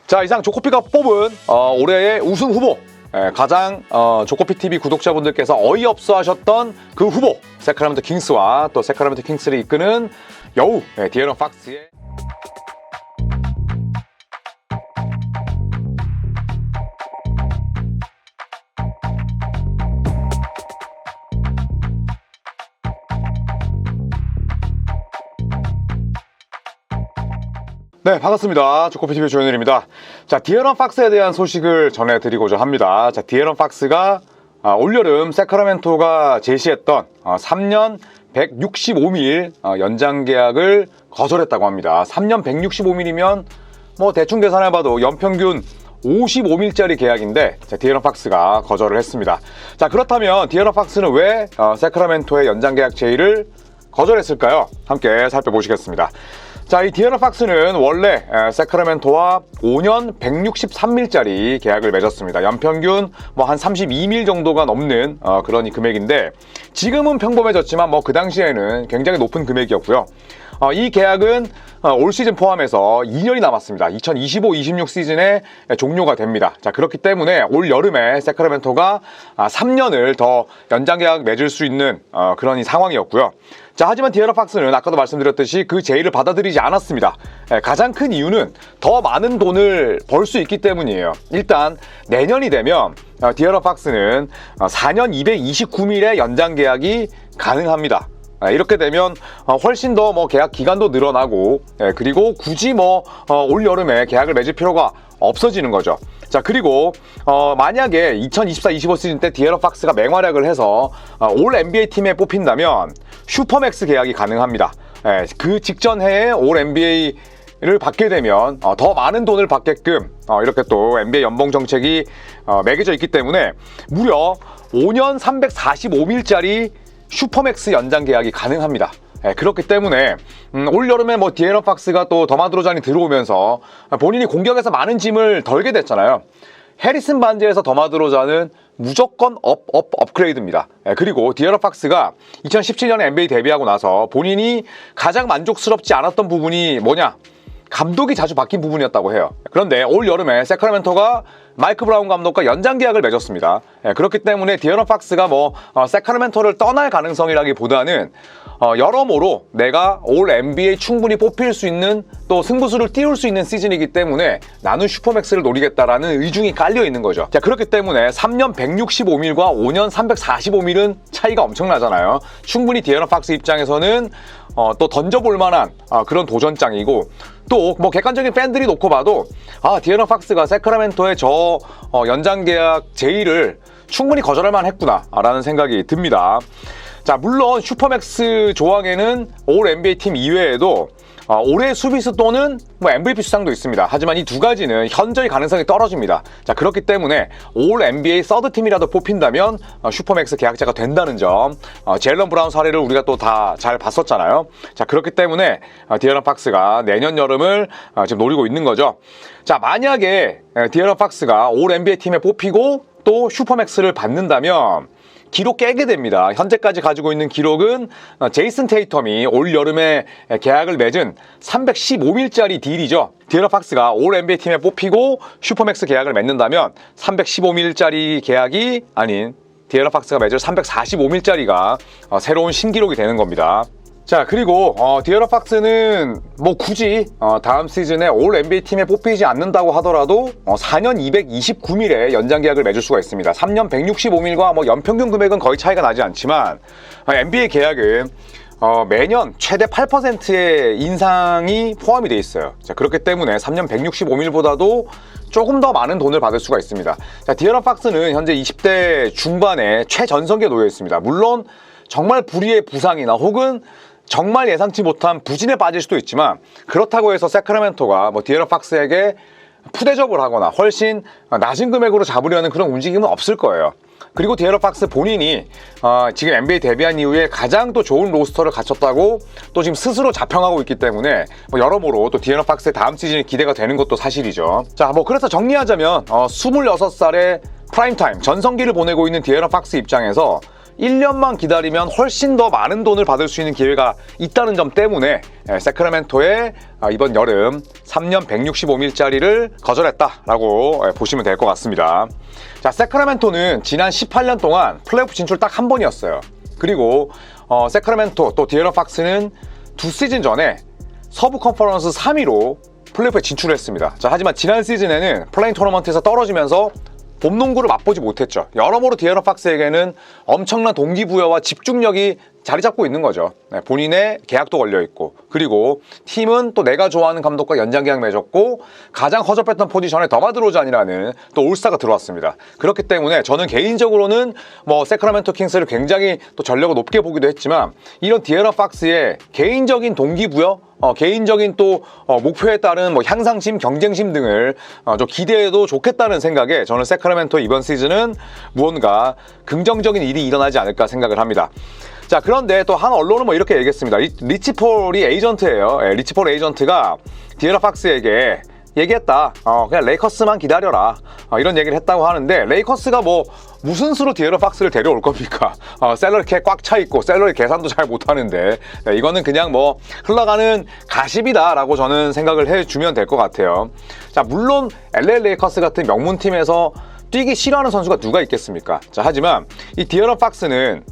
자, 이상 조코피가 뽑은 올해의 우승 후보, 가장 조코피TV 구독자분들께서 어이없어 하셨던 그 후보, 세크라멘토 킹스와 또 세크라멘토 킹스를 이끄는 여우 디에런 팍스의 네, 반갑습니다. 조코피TV 조현일입니다. 자, 디에런 팍스에 대한 소식을 전해드리고자 합니다. 자, 디에런 팍스가 올여름 세크라멘토가 제시했던 3년 165밀 연장 계약을 거절했다고 합니다. 3년 165밀이면 뭐 대충 계산해봐도 연평균 55밀짜리 계약인데, 자, 디에런 팍스가 거절을 했습니다. 자, 그렇다면 디에런 팍스는 왜 세크라멘토의 연장 계약 제의를 거절했을까요? 함께 살펴보시겠습니다. 자, 이 디에런 팍스는 원래 세크라멘토와 5년 163밀짜리 계약을 맺었습니다. 연평균 뭐 한 32밀 정도가 넘는 그런 이 금액인데, 지금은 평범해졌지만 뭐 그 당시에는 굉장히 높은 금액이었고요. 이 계약은 올 시즌 포함해서 2년이 남았습니다. 2025-26 시즌에 종료가 됩니다. 자, 그렇기 때문에 올 여름에 세크라멘토가 3년을 더 연장 계약 맺을 수 있는 그런 이 상황이었고요. 자, 하지만 디에런 팍스는 아까도 말씀드렸듯이 그 제의를 받아들이지 않았습니다. 가장 큰 이유는 더 많은 돈을 벌 수 있기 때문이에요. 일단 내년이 되면 디에런 팍스는 4년 229밀의 연장 계약이 가능합니다. 이렇게 되면 훨씬 더 뭐 계약 기간도 늘어나고, 그리고 굳이 뭐 올 여름에 계약을 맺을 필요가 없어지는 거죠. 자, 그리고 만약에 2024-25 시즌 때 디에런 팍스가 맹활약을 해서 올 NBA 팀에 뽑힌다면 슈퍼맥스 계약이 가능합니다. 그 직전 해에 올 NBA를 받게 되면 더 많은 돈을 받게끔 이렇게 또 NBA 연봉 정책이 매겨져 있기 때문에 무려 5년 345밀짜리 슈퍼맥스 연장 계약이 가능합니다. 그렇기 때문에 올 여름에 뭐 디에런 팍스가 또 더마드로잔이 들어오면서 본인이 공격에서 많은 짐을 덜게 됐잖아요. 해리슨 반지에서 더마드로잔은 무조건 업그레이드입니다. 그리고 디에런 팍스가 2017년에 NBA 데뷔하고 나서 본인이 가장 만족스럽지 않았던 부분이 뭐냐? 감독이 자주 바뀐 부분이었다고 해요. 그런데 올 여름에 세크라멘토가 마이크 브라운 감독과 연장 계약을 맺었습니다. 그렇기 때문에 디에런 팍스가 뭐 세크라멘토를 떠날 가능성이라기보다는 여러모로 내가 올 NBA 충분히 뽑힐 수 있는, 또 승부수를 띄울 수 있는 시즌이기 때문에 나는 슈퍼맥스를 노리겠다라는 의중이 깔려 있는 거죠. 자, 그렇기 때문에 3년 165밀과 5년 345밀은 차이가 엄청나잖아요. 충분히 디에런 팍스 입장에서는 또 던져볼 만한 그런 도전장이고, 또 뭐 객관적인 팬들이 놓고 봐도 디에런 팍스가 세크라멘토의 저 연장 계약 제의를 충분히 거절할 만했구나 라는 생각이 듭니다. 자, 물론 슈퍼맥스 조항에는 올 NBA 팀 이외에도 올해 수비수 또는 뭐 MVP 수상도 있습니다. 하지만 이 두 가지는 현저히 가능성이 떨어집니다. 자, 그렇기 때문에 올 NBA 서드팀이라도 뽑힌다면 슈퍼맥스 계약자가 된다는 점, 제일런 브라운 사례를 우리가 또 다 잘 봤었잖아요. 자, 그렇기 때문에 디에런 팍스가 내년 여름을 지금 노리고 있는 거죠. 자, 만약에 디에런 팍스가 올 NBA 팀에 뽑히고 또 슈퍼맥스를 받는다면 기록 깨게 됩니다. 현재까지 가지고 있는 기록은 제이슨 테이텀이 올 여름에 계약을 맺은 315밀짜리 딜이죠. 디에런 팍스가 올 NBA 팀에 뽑히고 슈퍼맥스 계약을 맺는다면 315밀짜리 계약이 아닌 디에런 팍스가 맺을 345밀짜리가 새로운 신기록이 되는 겁니다. 자, 그리고 디에런 팍스는 뭐 굳이 다음 시즌에 올 NBA 팀에 뽑히지 않는다고 하더라도 4년 229밀의 연장 계약을 맺을 수가 있습니다. 3년 165밀과 뭐 연평균 금액은 거의 차이가 나지 않지만 NBA 계약은 매년 최대 8%의 인상이 포함이 돼 있어요. 자, 그렇기 때문에 3년 165밀보다도 조금 더 많은 돈을 받을 수가 있습니다. 자, 디에런 팍스는 현재 20대 중반에 최전성기에 놓여 있습니다. 물론 정말 불의의 부상이나 혹은 정말 예상치 못한 부진에 빠질 수도 있지만, 그렇다고 해서 세크라멘토가 뭐 디에런 팍스에게 푸대접을 하거나 훨씬 낮은 금액으로 잡으려는 그런 움직임은 없을 거예요. 그리고 디에런 팍스 본인이 지금 NBA 데뷔한 이후에 가장 또 좋은 로스터를 갖췄다고 또 지금 스스로 자평하고 있기 때문에 뭐 여러모로 또 디에런 팍스의 다음 시즌이 기대가 되는 것도 사실이죠. 자, 뭐 그래서 정리하자면 26살의 프라임타임 전성기를 보내고 있는 디에런 팍스 입장에서 1년만 기다리면 훨씬 더 많은 돈을 받을 수 있는 기회가 있다는 점 때문에 세크라멘토의 이번 여름 3년 165밀짜리를 거절했다라고 보시면 될 것 같습니다. 자, 세크라멘토는 지난 18년 동안 플레이오프 진출 딱 한 번이었어요. 그리고 세크라멘토 또 디에런 팍스는 2시즌 전에 서부 컨퍼런스 3위로 플레이오프에 진출했습니다. 자, 하지만 지난 시즌에는 플레인 토너먼트에서 떨어지면서 봄 농구를 맛보지 못했죠. 여러모로 디에런 팍스에게는 엄청난 동기부여와 집중력이 자리 잡고 있는 거죠. 본인의 계약도 걸려있고, 그리고 팀은 또 내가 좋아하는 감독과 연장 계약 맺었고, 가장 허접했던 포지션에 더마드로잔이라는 또 올스타가 들어왔습니다. 그렇기 때문에 저는 개인적으로는 세크라멘토 킹스를 굉장히 또 전력을 높게 보기도 했지만, 이런 디에런 팍스의 개인적인 동기부여, 개인적인 또 목표에 따른 향상심, 경쟁심 등을 좀 기대해도 좋겠다는 생각에 저는 세크라멘토 이번 시즌은 무언가 긍정적인 일이 일어나지 않을까 생각을 합니다. 자, 그런데 또 한 언론은 이렇게 얘기했습니다. 리치폴이 에이전트예요. 리치폴 에이전트가 디에런 팍스에게 얘기했다. 그냥 레이커스만 기다려라. 이런 얘기를 했다고 하는데, 레이커스가 무슨 수로 디에런 팍스를 데려올 겁니까? 셀러리 캡 꽉 차 있고 셀러리 계산도 잘 못하는데, 이거는 그냥 흘러가는 가십이다라고 저는 생각을 해주면 될 것 같아요. 자, 물론 LA 레이커스 같은 명문팀에서 뛰기 싫어하는 선수가 누가 있겠습니까? 자, 하지만 이 디에런 팍스는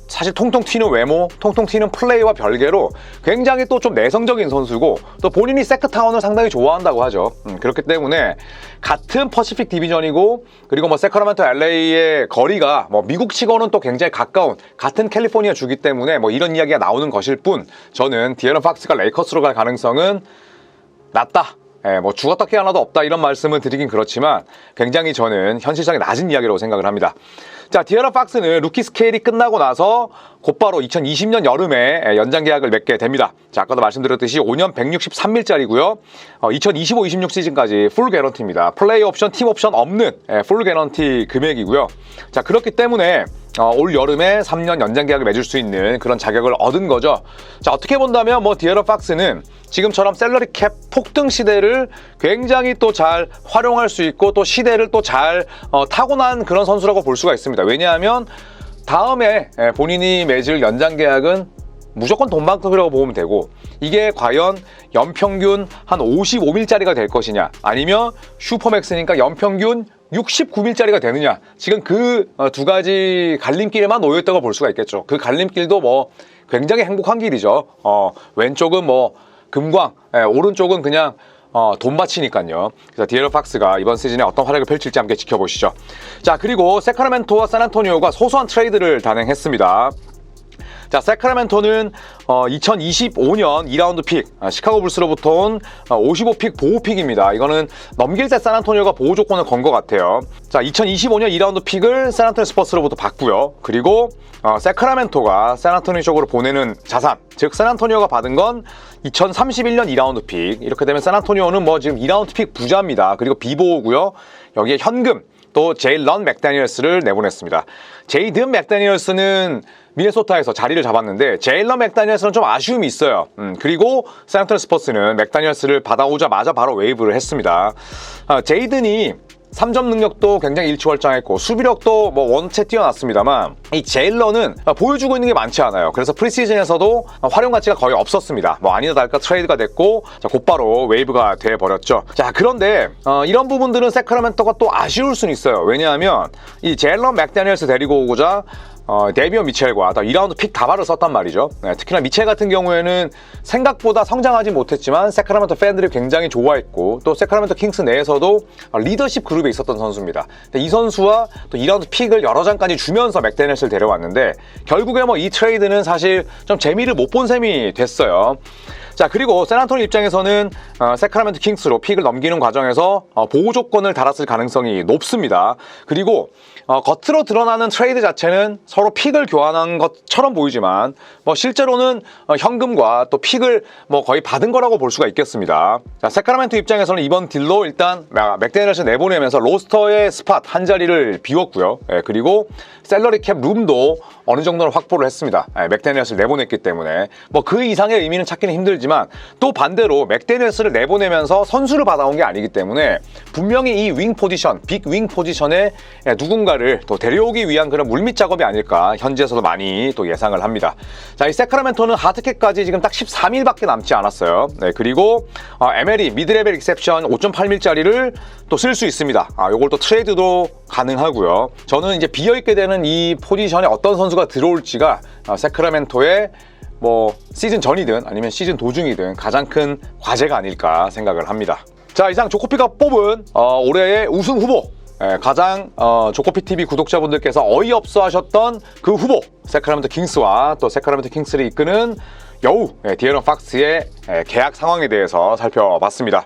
사실 통통 튀는 외모, 통통 튀는 플레이와 별개로 굉장히 또 좀 내성적인 선수고, 또 본인이 세크타운을 상당히 좋아한다고 하죠. 그렇기 때문에 같은 퍼시픽 디비전이고, 그리고 세크라멘토 LA의 거리가 미국 치고는 또 굉장히 가까운 같은 캘리포니아 주기 때문에 이런 이야기가 나오는 것일 뿐, 저는 디에런 팍스가 레이커스로 갈 가능성은 낮다. 죽었다 깨어나도 없다 이런 말씀을 드리긴 그렇지만 굉장히 저는 현실성이 낮은 이야기라고 생각을 합니다. 자, 디에런 팍스는 루키 스케일이 끝나고 나서 곧바로 2020년 여름에 연장 계약을 맺게 됩니다. 자, 아까도 말씀드렸듯이 5년 163밀짜리고요. 2025-26 시즌까지 풀 개런티입니다. 플레이 옵션, 팀 옵션 없는 풀 개런티 금액이고요. 자, 그렇기 때문에 올 여름에 3년 연장 계약을 맺을 수 있는 그런 자격을 얻은 거죠. 자, 어떻게 본다면 디에런 팍스는 지금처럼 샐러리 캡 폭등 시대를 굉장히 또 잘 활용할 수 있고, 또 시대를 또 잘 타고난 그런 선수라고 볼 수가 있습니다. 왜냐하면 다음에 본인이 맺을 연장 계약은 무조건 돈방급이라고 보면 되고, 이게 과연 연평균 한 55밀짜리가 될 것이냐, 아니면 슈퍼맥스니까 연평균 69밀짜리가 되느냐, 지금 그 두 가지 갈림길에만 놓여있다고 볼 수가 있겠죠. 그 갈림길도 굉장히 행복한 길이죠. 왼쪽은 금광, 오른쪽은 그냥 돈 바치니까요. 그래서 디에런 팍스가 이번 시즌에 어떤 활약을 펼칠지 함께 지켜보시죠. 자, 그리고 세크라멘토와 샌안토니오가 소소한 트레이드를 단행했습니다. 자, 세크라멘토는 2025년 2라운드 픽, 시카고 불스로부터 온 55픽 보호픽입니다. 이거는 넘길 때 샌안토니오가 보호 조건을 건 것 같아요. 자, 2025년 2라운드 픽을 샌안토니 스퍼스로부터 받고요. 그리고 세크라멘토가 샌안토니 쪽으로 보내는 자산, 즉 샌안토니오가 받은 건 2031년 2라운드 픽. 이렇게 되면 샌안토니오는 지금 2라운드 픽 부자입니다. 그리고 비보호고요. 여기에 현금, 또 제일런 맥다니엘스를 내보냈습니다. 제이든 맥다니엘스는 미네소타에서 자리를 잡았는데, 제일런 맥다니엘스는 좀 아쉬움이 있어요. 그리고 샌안토니 스퍼스는 맥다니엘스를 받아오자마자 바로 웨이브를 했습니다. 제이든이 3점 능력도 굉장히 일취월장했고 수비력도 원체 뛰어났습니다만, 이 제일런은 보여주고 있는 게 많지 않아요. 그래서 프리시즌에서도 활용 가치가 거의 없었습니다. 아니나 다를까 트레이드가 됐고, 자, 곧바로 웨이브가 돼버렸죠. 자, 그런데 이런 부분들은 세크라멘토가 또 아쉬울 수는 있어요. 왜냐하면 이 제일런 맥다니엘스 데리고 오고자 데비언 미첼과 2라운드 픽 다발을 썼단 말이죠. 특히나 미첼 같은 경우에는 생각보다 성장하지 못했지만 세크라멘토 팬들이 굉장히 좋아했고, 또 세크라멘토 킹스 내에서도 리더십 그룹에 있었던 선수입니다. 이 선수와 또 2라운드 픽을 여러 장까지 주면서 맥다니엘스를 데려왔는데, 결국에 이 트레이드는 사실 좀 재미를 못 본 셈이 됐어요. 자, 그리고 샌안토니 입장에서는 세크라멘토 킹스로 픽을 넘기는 과정에서 보호 조건을 달았을 가능성이 높습니다. 그리고 겉으로 드러나는 트레이드 자체는 서로 픽을 교환한 것처럼 보이지만 실제로는 현금과 또 픽을 거의 받은 거라고 볼 수가 있겠습니다. 자, 세크라멘토 입장에서는 이번 딜로 일단 맥다니엘스 내보내면서 로스터의 스팟 한 자리를 비웠고요. 그리고 셀러리 캡 룸도 어느 정도는 확보를 했습니다. 맥다니엘스를 내보냈기 때문에 그 이상의 의미는 찾기는 힘들지만, 또 반대로 맥다니엘스를 내보내면서 선수를 받아온 게 아니기 때문에 분명히 이 윙 포지션, 빅 윙 포지션에 누군가를 또 데려오기 위한 그런 물밑 작업이 아닐까 현지에서도 많이 또 예상을 합니다. 자, 이 세크라멘토는 하드캡까지 지금 딱 13일밖에 남지 않았어요. 네, 그리고 MLE 미드레벨 익셉션 5.8밀짜리를 또 쓸 수 있습니다. 요걸 또 트레이드도 가능하고요. 저는 이제 비어있게 되는 이 포지션에 어떤 선수가 들어올지가 세크라멘토의 뭐 시즌 전이든 아니면 시즌 도중이든 가장 큰 과제가 아닐까 생각을 합니다. 자, 이상 조코피가 뽑은 올해의 우승 후보, 가장 조코피TV 구독자분들께서 어이없어 하셨던 그 후보, 세크라멘토 킹스와 또 세크라멘토 킹스를 이끄는 여우 디에런 팍스의 계약 상황에 대해서 살펴봤습니다.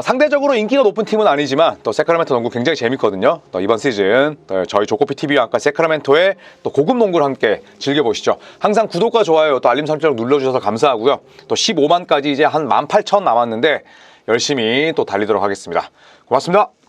상대적으로 인기가 높은 팀은 아니지만 또 세크라멘토 농구 굉장히 재밌거든요. 또 이번 시즌 또 저희 조코피TV와 함께 세크라멘토의 또 고급 농구를 함께 즐겨보시죠. 항상 구독과 좋아요 또 알림 설정 눌러주셔서 감사하고요. 또 15만까지 이제 한 18,000 남았는데 열심히 또 달리도록 하겠습니다. 고맙습니다.